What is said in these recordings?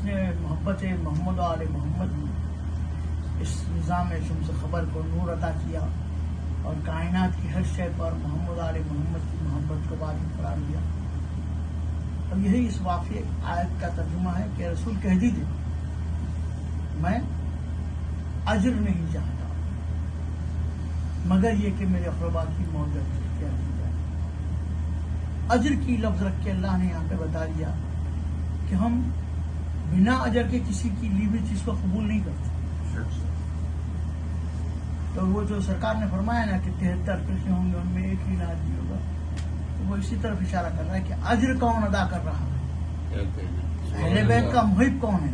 نے محبت محمد و آل محمد میں اس نظام شمس خبر کو نور عطا کیا اور کائنات کی ہر شے پر محمد آل محمد کی محبت کو واجب قرار دیا. اور یہی اس واقعے آیت کا ترجمہ ہے کہ رسول کہہ دیجیے میں اجر نہیں چاہتا مگر یہ کہ میرے اقربا کی موت کیا دی جائے. اجر کی لفظ رکھ کے اللہ نے یہاں پہ بتا دیا کہ ہم بنا اجر کے کسی کی لی ہوئی چیز کو قبول نہیں کرتے. تو وہ جو سرکار نے فرمایا نا کہ 73 قسمیں ہوں گے ان میں ایک ہی نازل ہوگا، تو وہ اسی طرف اشارہ کر رہا ہے کہ اجر کون ادا کر رہا ہے، اہل بیت کا محب کون ہے.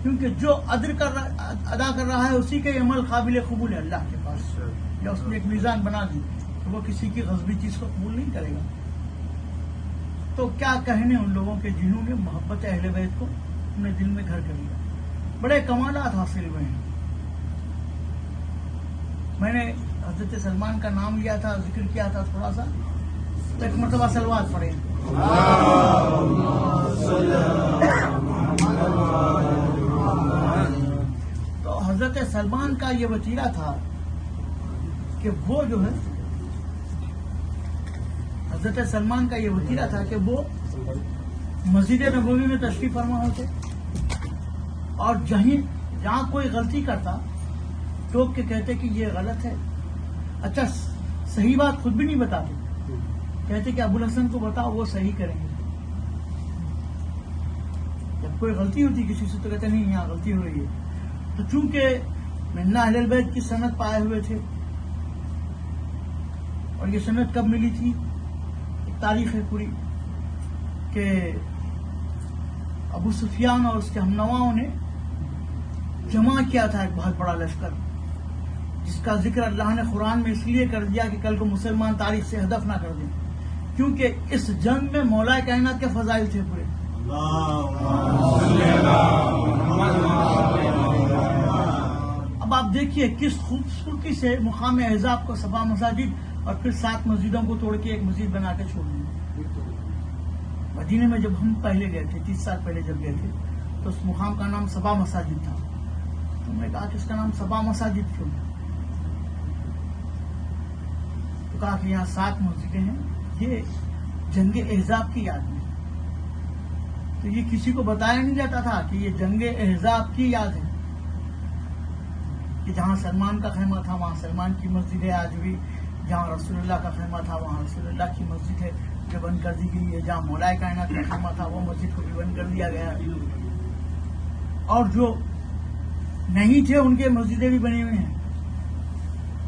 کیونکہ جو اجر ادا کر رہا ہے اسی کے عمل قابل قبول ہے اللہ کے پاس، یا اس نے ایک میزان بنا دی کہ وہ کسی کی غصبی چیز کو قبول نہیں کرے گا. تو کیا کہنے ان لوگوں کے جنہوں نے محبت اہل بیت کو اپنے دل میں گھر کر لیا. بڑے کمالات حاصل ہوئے ہیں. میں نے حضرت سلمان کا نام لیا تھا، ذکر کیا تھا تھوڑا سا، تو ایک مرتبہ صلوات پڑھیں. تو حضرت سلمان کا یہ وتیرہ تھا کہ وہ جو ہے حضرت سلمان کا یہ وتیرہ تھا کہ وہ مسجد نبوی میں تشریف فرما ہوتے اور جہاں کوئی غلطی کرتا ٹوک کے کہتے کہ یہ غلط ہے. اچھا صحیح بات خود بھی نہیں بتاتے، کہتے کہ ابو الحسن کو بتاؤ وہ صحیح کریں گے. جب کوئی غلطی ہوتی کسی سے تو کہتے نہیں یہاں غلطی ہو رہی ہے. تو چونکہ منا اہل البیت کی سند پائے ہوئے تھے، اور یہ سند کب ملی تھی، ایک تاریخ ہے پوری کہ ابو سفیان اور اس کے ہمنواؤں نے جمع کیا تھا ایک بہت بڑا لشکر، جس کا ذکر اللہ نے قرآن میں اس لیے کر دیا کہ کل کو مسلمان تاریخ سے ہدف نہ کر دیں، کیونکہ اس جنگ میں مولا کائنات کے فضائل تھے پورے. اب آپ دیکھیے کس خوبصورتی سے مقام احزاب کو صفا مساجد اور پھر 7 مسجدوں کو توڑ کے ایک مسجد بنا کے چھوڑ دیا. مدینے میں جب ہم پہلے گئے تھے 30 سال پہلے جب گئے تھے تو اس مقام کا نام صفا مساجد تھا. ہم نے کہا کہ اس کا نام صفا مساجد کیوں؟ تو کہا کہ یہاں 7 مسجدیں ہیں، یہ جنگ احزاب کی یاد میں. تو یہ کسی کو بتایا نہیں جاتا تھا کہ یہ جنگ احزاب کی یاد ہے، کہ جہاں سلمان کا خیمہ تھا وہاں سلمان کی مسجد ہے آج بھی، جہاں رسول اللہ کا خیمہ تھا وہاں رسول اللہ کی مسجد ہے جو بند کر دی گئی ہے، جہاں مولا کائنات کا خیمہ تھا وہ مسجد کو بھی بند کر دیا گیا، اور جو نہیں تھے ان کے مسجدیں بھی بنی ہوئی ہیں.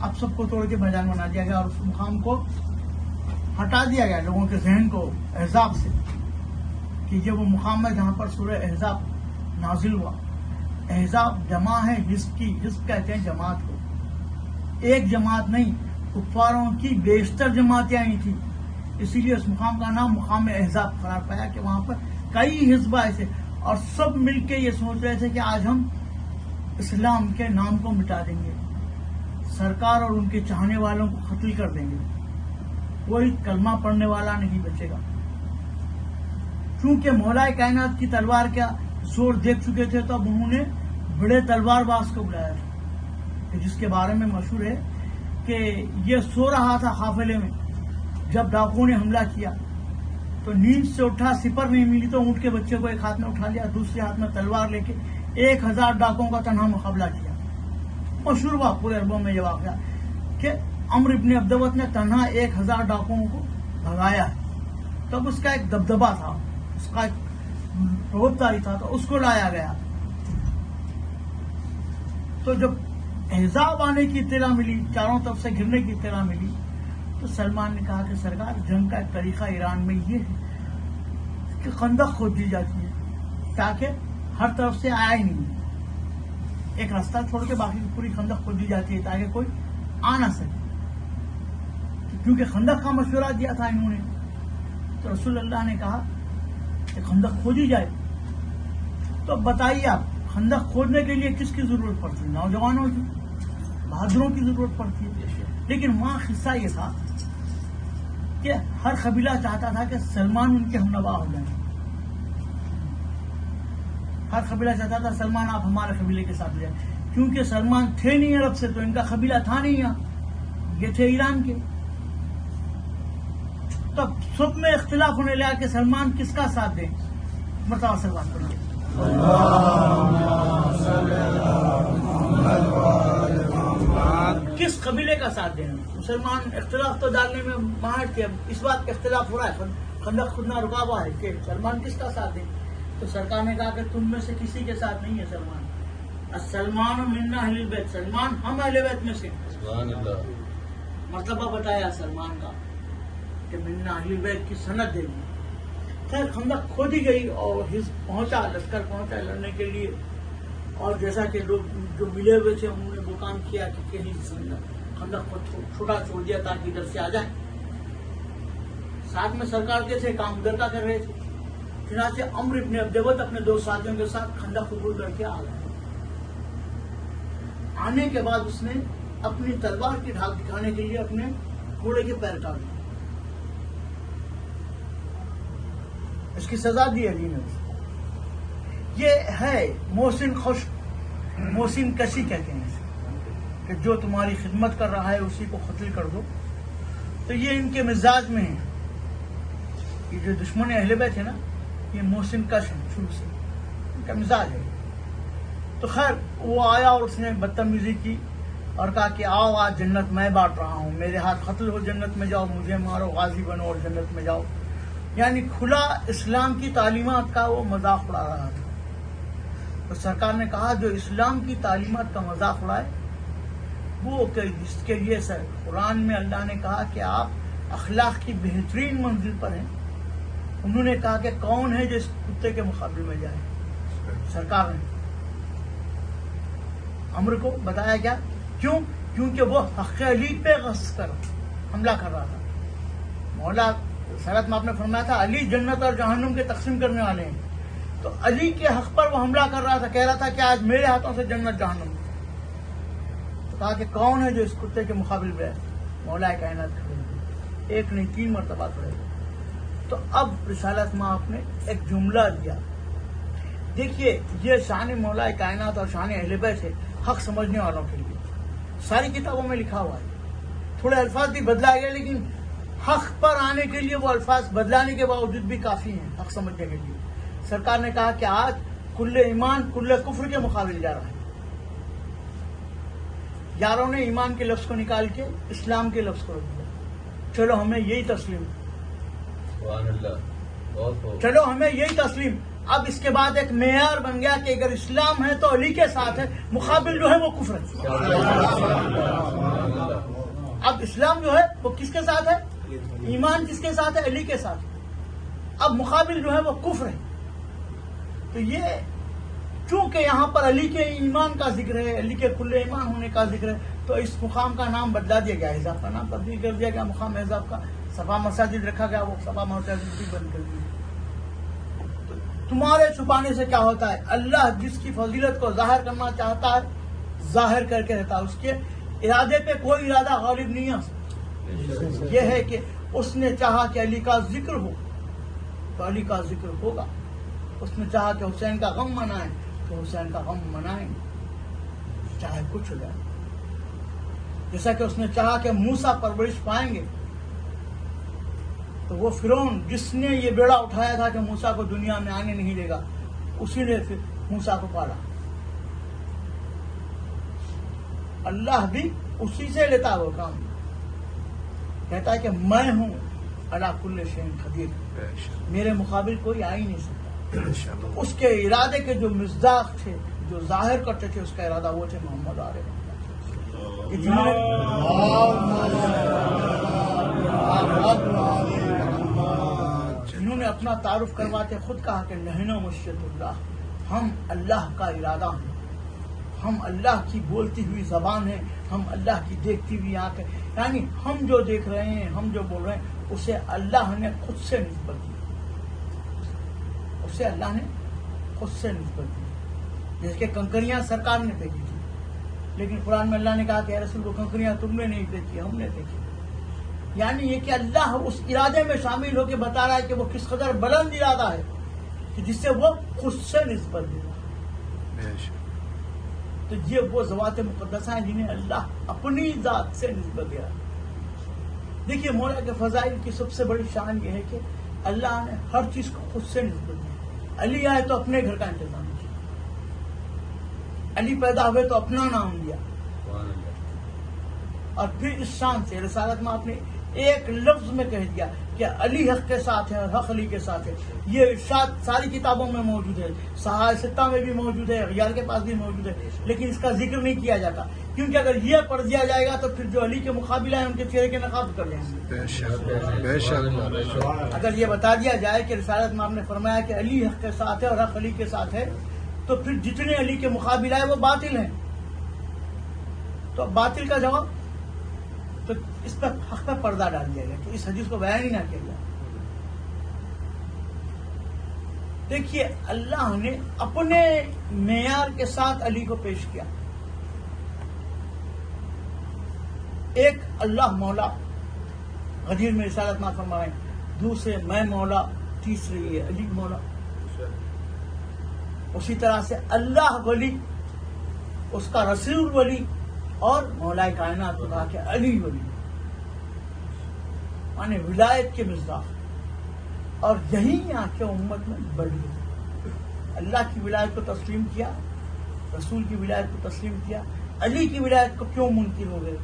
اب سب کو توڑ کے میدان بنا دیا گیا اور اس مقام کو ہٹا دیا گیا لوگوں کے ذہن کو احزاب سے، کہ یہ وہ مقام ہے جہاں پر سورہ احزاب نازل ہوا. احزاب جمع ہے حزب کی، حزب کہتے ہیں جماعت کو، ایک جماعت نہیں، کفاروں کی بیشتر جماعتیں آئی تھیں، اسی لیے اس مقام کا نام مقام احزاب قرار پایا کہ وہاں پر کئی حزب ایسے، اور سب مل کے یہ سوچ رہے تھے کہ آج ہم اسلام کے نام کو مٹا دیں گے، سرکار اور ان کے چاہنے والوں کو قتل کر دیں گے، کوئی کلمہ پڑھنے والا نہیں بچے گا. چونکہ مولا کائنات کی تلوار کا زور دیکھ چکے تھے تو اب انہوں نے بڑے تلوار باز کو بلایا تھا، جس کے بارے میں مشہور ہے کہ یہ سو رہا تھا قافلے میں، جب ڈاکوؤں نے حملہ کیا تو نیند سے اٹھا، سپر نہیں ملی تو اونٹ کے بچے کو ایک ہاتھ میں اٹھا لیا، دوسرے ہاتھ میں تلوار لے کے 1000 ڈاکوؤں کا تنہا مقابلہ کیا. مشہور ہوا پورے عربوں میں یہ واقعہ کہ عمرو ابن عبدوت نے تنہا 1000 ڈاکوؤں کو بھگایا ہے. تب اس کا ایک دبدبہ تھا، اس کا ایک روبداری تھا، تو اس کو لایا گیا. تو جب احزاب آنے کی اطلاع ملی، چاروں طرف سے گرنے کی اطلاع ملی، تو سلمان نے کہا کہ سرکار جنگ کا ایک طریقہ ایران میں یہ ہے کہ خندق کھود دی جاتی ہے تاکہ ہر طرف سے آیا ہی نہیں، ایک راستہ چھوڑ کے باقی پوری خندق کھود دی جاتی ہے تاکہ کوئی آ نہ سکے. کیونکہ خندق کا مشورہ دیا تھا انہوں نے، تو رسول اللہ نے کہا کہ خندق کھودی جائے. تو بتائیے آپ خندق کھودنے کے لیے کس کی ضرورت پڑتی ہے؟ نوجوانوں کی، بہادروں کی ضرورت پڑتی ہے. لیکن وہاں قصہ یہ تھا کہ ہر قبیلہ چاہتا تھا کہ سلمان ان کے ہمنوا ہو جائیں. ہر قبیلہ چاہتا تھا سلمان آپ ہمارے قبیلے کے ساتھ جائیں، کیونکہ سلمان تھے نہیں عرب سے، تو ان کا قبیلہ تھا نہیں یہاں، یہ تھے ایران کے. تب سب میں اختلاف ہونے لگا کہ سلمان کس کا ساتھ دیں. مرتبہ سلمان پڑھیے. کس قبیلے کا ساتھ دیں؟ مسلمان اختلاف تو ڈالنے میں ماہر تھے. اب اس بات کا اختلاف ہو رہا ہے، خندق خود نہ رکا ہوا ہے کہ سلمان کس کا ساتھ دیں. تو سرکار نے کہا کہ تم میں سے کسی کے ساتھ نہیں ہے سلمان. سلمان منا اہل البیت، سلمان ہم اہل بیت میں سے. مرتبہ بتایا سلمان کا کہ منا اہل بیت کی سند دے دی. خیر خندق کھودی گئی اور حزب پہنچا، لشکر پہنچا لڑنے کے لیے. اور جیسا کہ لوگ جو ملے ہوئے تھے انہوں نے وہ کام کیا کہ کہیں خندق کو چھوٹا چھوڑ دیا تاکہ ادھر سے آ جائے. ساتھ میں سرکار کے تھے، کام ادھر کا کر رہے تھے. چنانچہ عمرو ابن عبدود اپنے دو ساتھیوں کے ساتھ خندق عبور کر کے آ گئے. آنے کے بعد اس نے اپنی تلوار کی ڈھال دکھانے کے لیے اپنے گھوڑے کے پیر کاٹ دیے. اس کی سزا دی علی نے. یہ ہے محسن خشک، محسن کشی کہتے ہیں اسے، کہ جو تمہاری خدمت کر رہا ہے اسی کو قتل کر دو. تو یہ ان کے مزاج میں ہے. یہ جو دشمن اہل بیت ہے نا، یہ محسن کش ہے شروع سے، ان کا مزاج ہے. تو خیر وہ آیا اور اس نے بدتمیزی کی اور کہا کہ آؤ آج جنت میں بانٹ رہا ہوں، میرے ہاتھ قتل ہو جنت میں جاؤ، مجھے مارو غازی بنو اور جنت میں جاؤ. یعنی کھلا اسلام کی تعلیمات کا وہ مذاق اڑا رہا تھا. تو سرکار نے کہا جو اسلام کی تعلیمات کا مذاق اڑائے وہ جس کے لیے قرآن میں اللہ نے کہا کہ آپ اخلاق کی بہترین منزل پر ہیں. انہوں نے کہا کہ کون ہے جو اس کتے کے مقابلے میں جائے؟ سرکار نے عمرو کو بتایا کیا؟ کیوں؟ کیونکہ وہ حق علی پہ غصب کر حملہ کر رہا تھا. مولا سیرت میں آپ نے فرمایا تھا علی جنت اور جہنم کے تقسیم کرنے والے ہیں. تو علی کے حق پر وہ حملہ کر رہا تھا، کہہ رہا تھا کہ آج میرے ہاتھوں سے جنت جہنم. تو کہا کہ کون ہے جو اس کتے کے مقابل میں ہے؟ مولا کائنات کھڑے، ایک نہیں 3 مرتبہ کھڑے. تو اب رسالت میں آپ نے ایک جملہ دیا. دیکھیے یہ شان مولا کائنات اور شان اہل بیت ہے حق سمجھنے والوں کے لیے. ساری کتابوں میں لکھا ہوا ہے، تھوڑے الفاظ بھی بدلا گئے لیکن حق پر آنے کے لیے وہ الفاظ بدلانے کے باوجود بھی کافی ہیں حق سمجھنے کے لیے. سرکار نے کہا کہ آج کل ایمان کل کفر کے مقابل جا رہا ہے. یاروں نے ایمان کے لفظ کو نکال کے اسلام کے لفظ کو رکھ دیا. چلو ہمیں یہی تسلیم، چلو ہمیں یہی تسلیم. اب اس کے بعد ایک معیار بن گیا کہ اگر اسلام ہے تو علی کے ساتھ ہے، مقابل جو ہے وہ کفر ہے. اب اسلام جو ہے وہ کس کے ساتھ ہے؟ ایمان کس کے ساتھ ہے؟ علی کے ساتھ. اب مقابل جو ہے وہ کفر ہے. تو یہ چونکہ یہاں پر علی کے ایمان کا ذکر ہے، علی کے کل ایمان ہونے کا ذکر ہے، تو اس مقام کا نام بدلا دیا گیا، حزاب کا نام تبدیل کر دیا گیا. مقام حزاب کا صفا مساجد رکھا گیا، وہ صفا مساجد بھی بند کر دی. تمہارے چھپانے سے کیا ہوتا ہے؟ اللہ جس کی فضیلت کو ظاہر کرنا چاہتا ہے ظاہر کر کے رہتا ہے. اس کے ارادے پہ کوئی ارادہ غالب نہیں آ سکتا. یہ ہے کہ اس نے چاہا کہ علی کا ذکر ہو تو علی کا ذکر ہوگا. اس نے چاہا کہ حسین کا غم منائیں تو حسین کا غم منائیں گے، چاہے کچھ ہو جائے. جیسا کہ اس نے چاہا کہ موسیٰ پرورش پائیں گے تو وہ فرعون جس نے یہ بیڑا اٹھایا تھا کہ موسیٰ کو دنیا میں آنے نہیں دے گا، اسی نے پھر موسیٰ کو پالا. اللہ بھی اسی سے لیتا وہ کام. کہتا ہے کہ میں ہوں علی کل شیء قدیر، میرے مقابل کوئی آ ہی نہیں سکتا. اس کے ارادے کے جو مصداق تھے، جو ظاہر کرتے تھے اس کا ارادہ، وہ تھے محمد علیہ جنہوں نے اپنا تعارف کرواتے خود کہا کہ نحن مشیت اللہ، ہم اللہ کا ارادہ ہیں، ہم اللہ کی بولتی ہوئی زبان ہیں، ہم اللہ کی دیکھتی ہوئی آنکھ ہے. یعنی ہم جو دیکھ رہے ہیں، ہم جو بول رہے ہیں، اسے اللہ نے خود سے نسبت دی، اسے اللہ نے خود سے نسبت دی. جیسے کہ کنکریاں سرکار نے پھینکی تھی، لیکن قرآن میں اللہ نے کہا کہ اے رسول کو کنکریاں تم نے نہیں پھینکی، ہم نے پھینکی. یعنی یہ کہ اللہ اس ارادے میں شامل ہو کے بتا رہا ہے کہ وہ کس قدر بلند ارادہ ہے کہ جس سے وہ خود سے نسبت دے رہا ہے. تو یہ وہ ذوات مقدسہ ہیں جنہیں اللہ اپنی ذات سے نسبت دیا. دیکھیے مولا کے فضائل کی سب سے بڑی شان یہ ہے کہ اللہ نے ہر چیز کو خود سے نسبت دی. علی آئے تو اپنے گھر کا انتظام کیا, علی پیدا ہوئے تو اپنا نام دیا, اور پھر اس شان سے رسالت میں آپ نے ایک لفظ میں کہہ دیا کہ علی حق کے ساتھ ہے اور حق علی کے ساتھ ہے. یہ ارشاد ساری کتابوں میں موجود ہے, صحاح ستہ میں بھی موجود ہے, غیار کے پاس بھی موجود ہے, لیکن اس کا ذکر نہیں کیا جاتا, کیونکہ اگر یہ پڑھ دیا جائے گا تو پھر جو علی کے مقابلہ ہیں ان کے چہرے کے نقاب کر دیں گے. اگر یہ بتا دیا جائے کہ رسالت میں آپ نے فرمایا کہ علی حق کے ساتھ ہے اور حق علی کے ساتھ ہے, تو پھر جتنے علی کے مقابلہ ہے وہ باطل ہیں. تو باطل کا جواب, تو اس پر حق پر پردہ ڈال دیا گیا کہ اس حدیث کو بیان ہی نہ کیا گیا. دیکھیے اللہ نے اپنے معیار کے ساتھ علی کو پیش کیا. ایک اللہ مولا غدیر میں رسالت میں فرمائے, دوسرے میں مولا, تیسرے یہ علی مولا. اسی طرح سے اللہ ولی, اس کا رسول ولی, اور مولا کائنات کو کہا کہ علی ولی, یعنی ولایت کے مصداق. اور یہی یہاں کے امت میں بڑی اللہ کی ولایت کو تسلیم کیا, رسول کی ولایت کو تسلیم کیا. علی کی ولایت کو کیوں منکر ہو گئے؟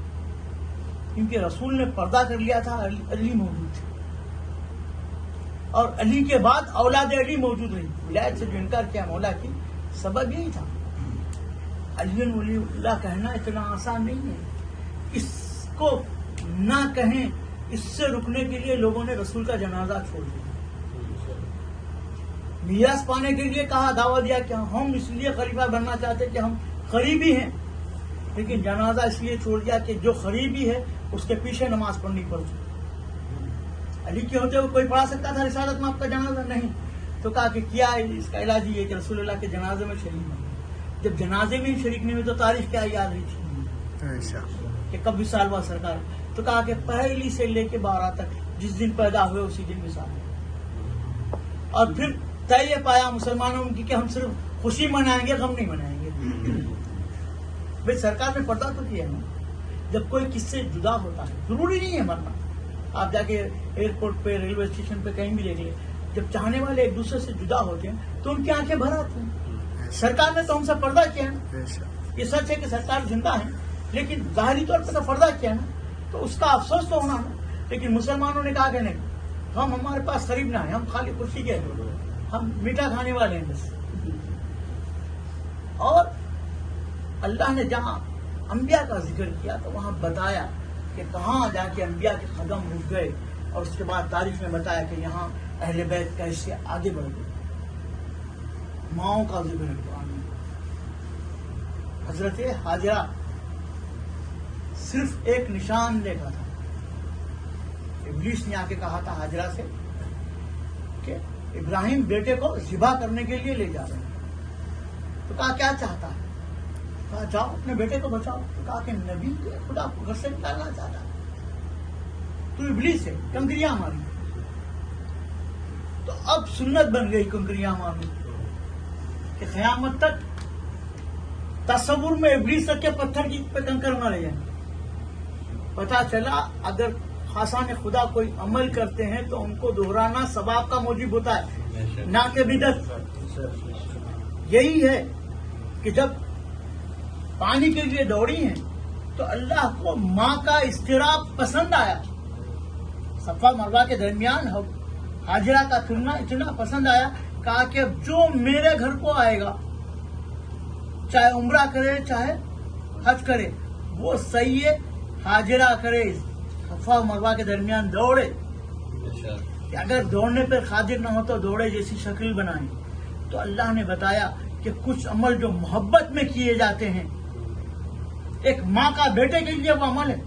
کیونکہ رسول نے پردہ کر لیا تھا, علی موجود تھے, اور علی کے بعد اولاد علی موجود رہی. ولایت سے جو انکار کیا مولا کی, سبب یہی تھا. علی ولی اللہ کہنا اتنا آسان نہیں ہے. اس کو نہ کہیں, اس سے رکنے کے لیے لوگوں نے رسول کا جنازہ چھوڑ دیا. میراث پانے کے لیے کہا, دعویٰ دیا کہ ہم اس لیے خلیفہ بننا چاہتے کہ ہم قریبی ہیں, لیکن جنازہ اس لیے چھوڑ دیا کہ جو قریبی ہے اس کے پیچھے نماز پڑھنی پڑتی. علی کے ہوتے ہوئے کوئی پڑھا سکتا تھا رسالت میں آپ کا جنازہ؟ نہیں. تو کہا کہ کیا اس کا علاج یہ کہ رسول اللہ کے جنازے میں شریک نہیں. جب جنازے میں شریک نہیں ہوئی تو تاریخ کیا یاد رہی تھی کہ کب وصال ہوا سرکار؟ تو کہا کہ پہلی سے لے کے 12 تک جس دن پیدا ہوئے اسی دن وصال ہوئے. اور پھر طے یہ پایا مسلمانوں کی کہ ہم صرف خوشی منائیں گے, غم نہیں منائیں گے. بھائی سرکار نے پردہ تو کیا ہے. جب کوئی کس سے جدا ہوتا ہے, ضروری نہیں ہے مرنا. آپ جا کے ایئرپورٹ پہ, ریلوے اسٹیشن پہ کہیں بھی دیکھ لیں, جب چاہنے والے ایک دوسرے سے جدا ہوتے ہیں تو ان کی آنکھیں بھر آتی ہیں. سرکار نے تو ہم سے پردہ کیا ہے. یہ سچ ہے کہ سرکار زندہ ہے, لیکن ظاہری طور پہ تو پردہ کیا ہے, تو اس کا افسوس تو ہونا ہے. لیکن مسلمانوں نے کہا کہ نہیں, ہم ہمارے پاس قریب نہ ہیں, ہم خالی خوشی کے ہیں, ہم میٹھا کھانے والے ہیں بس. اور اللہ نے جہاں انبیاء کا ذکر کیا تو وہاں بتایا کہ کہاں جا کے انبیاء کے قدم رک گئے, اور اس کے بعد تاریخ میں بتایا کہ یہاں اہل بیت کیسے آگے بڑھ گئے. ماؤں کا ذکر ہے قرآن میں. حضرت حاجرہ صرف ایک نشان دیکھا تھا. ابلیس نے آ کے کہا تھا حاجرہ سے کہ ابراہیم بیٹے کو ذبح کرنے کے لیے لے جا رہے ہیں. تو کہا کیا چاہتا ہے؟ کہا جاؤ اپنے بیٹے کو بچاؤ. تو کہا کہ نبی خدا کو گھر سے نکالنا چاہتا ہے, تو ابلیس ہے, کنکریاں ماری. تو اب سنت بن گئی کنکریاں مارنی کہ قیامت تک تصور میں ابلیس تک کے پتھر کی پہ کنکر نہ لے جائیں. پتا چلا اگر خاصان خدا کوئی عمل کرتے ہیں تو ان کو دہرانا ثواب کا موجب ہوتا ہے, نہ کہ بدعت. یہی ہے کہ جب پانی کے لیے دوڑی ہیں تو اللہ کو ماں کا اضطراب پسند آیا. صفا مروہ کے درمیان حاجرہ کا پھرنا اتنا پسند آیا, کہا کہ جو میرے گھر کو آئے گا, چاہے عمرہ کرے چاہے حج کرے, وہ صحیح ہے حاجرہ کرے, صفا مروہ کے درمیان دوڑے. کہ اگر دوڑنے پر قادر نہ ہو تو دوڑے جیسی شکل بنائیں. تو اللہ نے بتایا کہ کچھ عمل جو محبت میں کیے جاتے ہیں, ایک ماں کا بیٹے کے لیے وہ عمل ہے,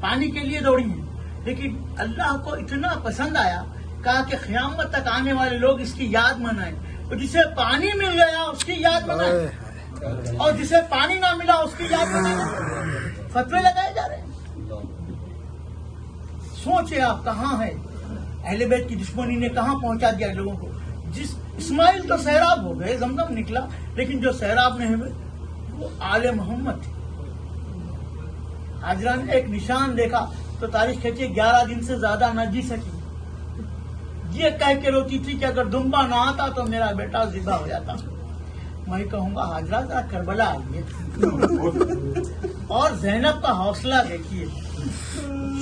پانی کے لیے دوڑی ہیں, لیکن اللہ کو اتنا پسند آیا کہا کہ قیامت تک آنے والے لوگ اس کی یاد منائیں. اور جسے پانی مل گیا اس کی یاد منائیں, اور جسے پانی نہ ملا اس کی یاد منائیں. فتوے لگائے جا رہے ہیں. سوچے آپ کہاں ہے اہل بیت کی دشمنی نے کہاں پہنچا دیا لوگوں کو. جس اسماعیل تو سیراب ہو گئے، زمزم نکلا، لیکن جو سیراب نہیں ہوئے وہ آل محمد تھے۔ حاجرہ نے ایک نشان دیکھا تو تاریخ کہتی ہے 11 دن سے زیادہ نہ جی سکی، یہ کہہ کے روتی تھی کہ اگر دمبا نہ آتا تو میرا بیٹا ذبح ہو جاتا۔ میں کہوں گا حاجرہ ذرا کربلا آئیے اور زینب کا حوصلہ دیکھیے،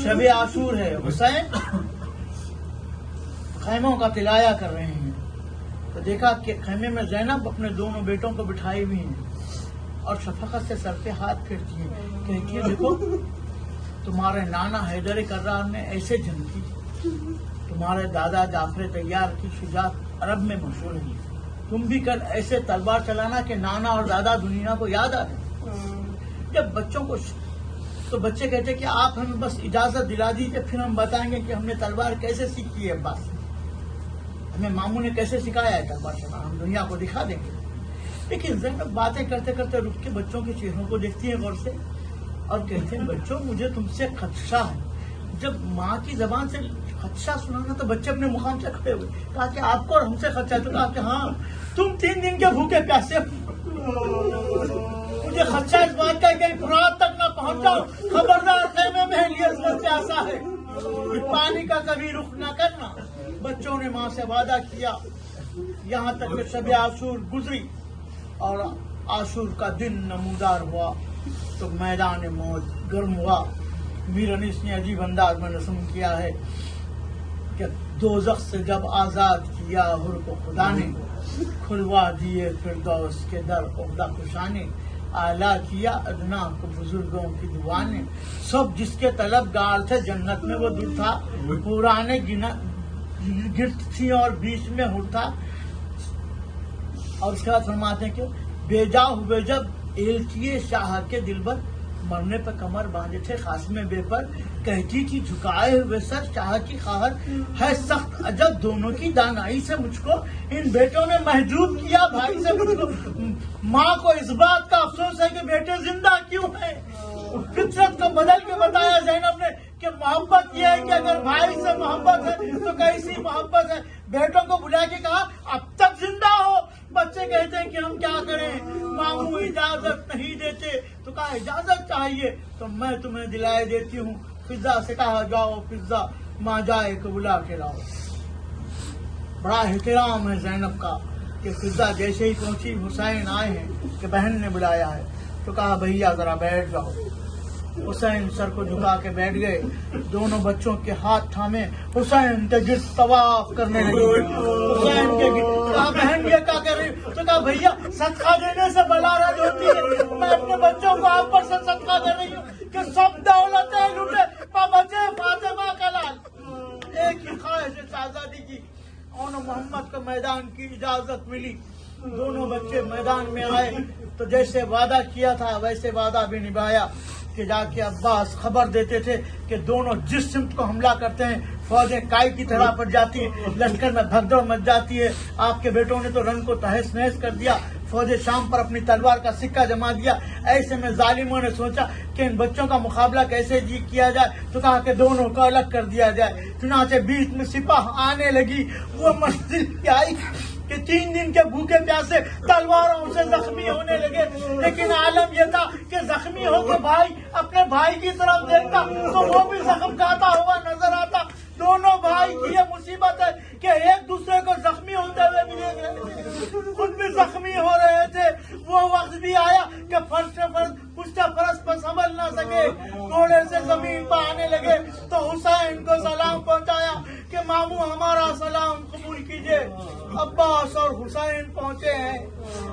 شب عاشور ہے، حسین خیموں کا طلایا کر رہے ہیں، تو دیکھا کہ خیمے میں زینب اپنے دونوں بیٹوں کو بٹھائی ہوئی ہیں اور شفقت سے سر پہ ہاتھ پھیرتی ہیں، کہتی ہے دیکھو تمہارے نانا حیدر کرار نے ایسے جنگ کی، تمہارے دادا جعفر طیار کی شجاعت عرب میں مشہور ہے، تم بھی کل ایسے تلوار چلانا کہ نانا اور دادا دنیا کو یاد آ جائے۔ جب بچوں کو تو بچے کہتے کہ آپ ہمیں بس اجازت دلا دیجیے پھر ہم بتائیں گے کہ ہم نے تلوار کیسے سیکھی ہے، بس ہمیں ماموں نے کیسے سکھایا ہے تلوار چلانا، ہم دنیا کو دکھا دیں گے۔ لیکن زینب باتیں کرتے کرتے رک کے بچوں کے چہروں کو دیکھتی ہیں غور سے اور کہتے ہیں بچوں مجھے تم سے خدشہ ہے۔ جب ماں کی زبان سے خدشہ سنانا تو بچے اپنے مقام سے کھڑے ہوئے، کہا کہ آپ کو اور ہم سے خدشہ ہے؟ تو کہا کہ ہاں تم 3 دن کے بھوکے پیاسے، مجھے خدشہ اس بات کا کہ فرات تک نہ پہنچ جاؤ، خبردار خیمے میں لیے پیاسا ہے، پانی کا کبھی رخ نہ کرنا۔ بچوں نے ماں سے وعدہ کیا، یہاں تک کہ شب عاشور گزری اور عاشور کا دن نمودار ہوا تو میدان موت گرم ہوا۔ میر انیس نے عجیب انداز میں رسم کیا ہے کہ دوزخ سے جب آزاد کیا حر کو خدا نے، کھلوا دیے فردوس کے در عقدہ کشانے، اعلیٰ کیا ادنا کو بزرگوں کی دعا نے، سب جس کے طلب گار تھے جنت میں وہ دور تھا، پرانے گرد تھی اور بیچ میں ہر تھا۔ اور اس کے بعد فرماتے ہیں کہ بیجا ہوئے جب ایلچیے شاہ کے دل بر، مرنے پہ کمر باندھے تھے خاصم بے پر، کہتی تھی جھکائے ہوئے سر شاہ کی خواہر، ہے سخت عجب دونوں کی دانائی سے مجھ کو، ان بیٹوں نے محجوب کیا بھائی سے مجھ کو۔ ماں کو اس بات کا افسوس ہے کہ بیٹے زندہ کیوں ہیں۔ فطرت کو بدل کے بتایا زینب نے کہ محبت یہ ہے کہ اگر بھائی سے محبت ہے تو کیسی محبت ہے۔ بیٹوں کو بلا کے کہا اب تک زندہ ہو، بچے کہتے ہیں کہ ہم کیا کریں، ماموں اجازت نہیں دیتے، تو کہا اجازت چاہیے تو میں تمہیں دلائے دیتی ہوں۔ فضا سے کہا جاؤ فضا ماں جائے کو بلا کے لاؤ۔ بڑا احترام ہے زینب کا کہ فضا جیسے ہی پہنچی حسین آئے ہیں کہ بہن نے بلایا ہے، تو کہا بھیا ذرا بیٹھ جاؤ۔ حسین سر کو جھکا کے بیٹھ گئے، دونوں بچوں کے ہاتھ تھامے حسین کے گرد طواف کرنے لگے۔ حسین کے گرد کہا بہن یہ کیا کر رہی؟ تو کہا بھیا صدقہ دینے سے بلا رد ہوتی ہے، میں اپنے بچوں کو آپ پر سے صدقہ دے رہی ہوں کہ سب دولتیں لوٹے بچے فاطمہ کا لال۔ ایک ہی خواہش ہے شہزادی کی، اور محمد کو میدان کی اجازت ملی، دونوں بچے میدان میں آئے تو جیسے وعدہ کیا تھا ویسے وعدہ بھی نبھایا کہ جا کے عباس خبر دیتے تھے کہ دونوں جس سمت کو حملہ کرتے ہیں فوجیں کائی کی طرح پڑ جاتی ہیں، لشکر میں بھگدڑ مچ جاتی ہے۔ آپ کے بیٹوں نے تو رنگ کو تہس نہس کر دیا، فوج شام پر اپنی تلوار کا سکہ جما دیا۔ ایسے میں ظالموں نے سوچا کہ ان بچوں کا مقابلہ کیسے کیا جائے، تو کہا کہ دونوں کو الگ کر دیا جائے۔ چنانچہ بیچ میں سپاہ آنے لگی، وہ منزل پہ آئی کہ 3 دن کے بھوکے پیاسے تلواروں سے زخمی ہونے لگے، لیکن عالم یہ تھا کہ زخمی ہو کے بھائی اپنے بھائی کی طرف دیکھتا تو وہ بھی زخم کھاتا ہوا نظر آتا۔ دونوں بھائی کی یہ مصیبت ہے کہ ایک دوسرے کو زخمی ہوتے ہوئے بھی دیکھ رہے تھے، خود بھی زخمی ہو رہے تھے۔ وہ وقت بھی آیا کہ پشت فرس پر سنبھل نہ سکے، گھوڑے سے زمین پر آنے لگے تو حسین کو سلام پہنچایا کہ ماموں ہمارا سلام قبول کیجئے۔ عباس اور حسین پہنچے ہیں،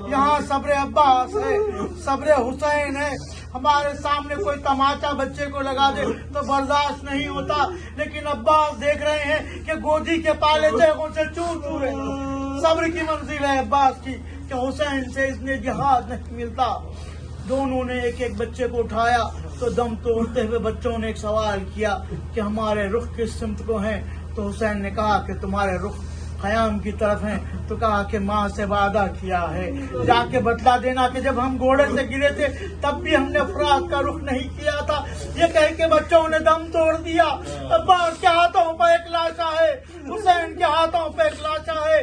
یہاں صبر عباس ہے، صبر حسین ہے۔ ہمارے سامنے کوئی تماچا بچے کو لگا دے تو برداشت نہیں ہوتا، لیکن عباس دیکھ رہے ہیں کہ گودی کے پالے تیغوں سے چور چور ہے۔ صبر کی منزل ہے عباس کی کہ حسین سے اس نے جہاد نہیں ملتا۔ دونوں نے ایک ایک بچے کو اٹھایا تو دم توڑتے ہوئے بچوں نے ایک سوال کیا کہ ہمارے رخ کس سمت کو ہیں، تو حسین نے کہا کہ تمہارے رخ خیام کی طرف ہیں، تو کہا کہ ماں سے وعدہ کیا ہے جا کے بتلا دینا کہ جب ہم گھوڑے سے گرے تھے تب بھی ہم نے فرات کا رخ نہیں کیا تھا۔ یہ کہہ کے بچوں نے دم توڑ دیا۔ عباس کے ہاتھوں پہ ایک لاشا ہے، حسین کے ہاتھوں پہ ایک لاشا ہے۔